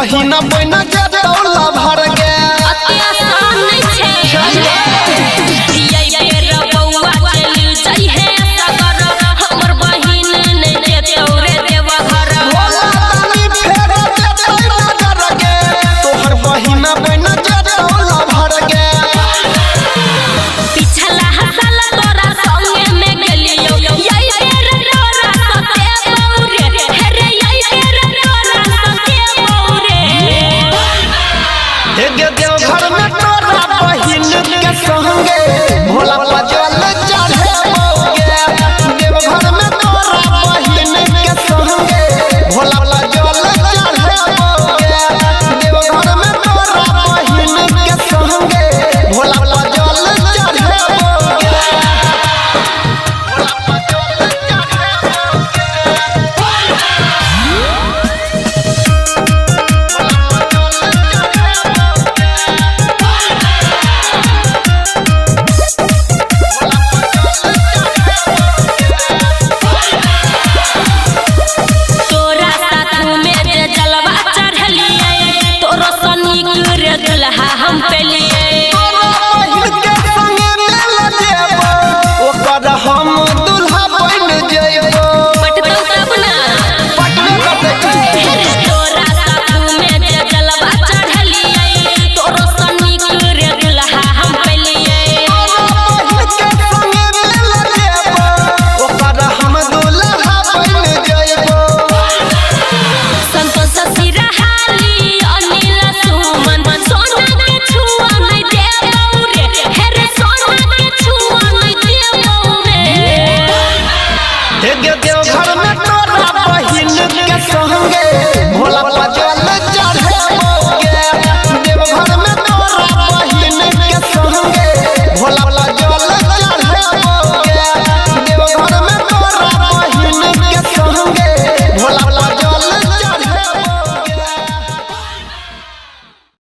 बहिना बहिना के दौला भर गे देवघर में तोरा बहिन के संगे भोला पजल चढ़े बोगे। देवघर में तोरा बहिन के संगे भोला पजल चढ़े बोगे। देवघर में तोरा बहिन के संगे भोला पजल चढ़े बोगे। हम पहले हम दुल्हा बन जइबो पटतो तब ना पटने करते तोरा साथ में जे जलवा चढ़लिए तोरो सनी रे दुल्हा हम पहले के संगे मिल जेबो ओकर हम दुल्हा बन जइबो। संतोष सिरहाली अनिल सुमन सोना के छुआ नहीं देबौ रे हेरे सोना के छुआ नहीं देबौ रे। देवघर में तोरा बहिन के संगे भोला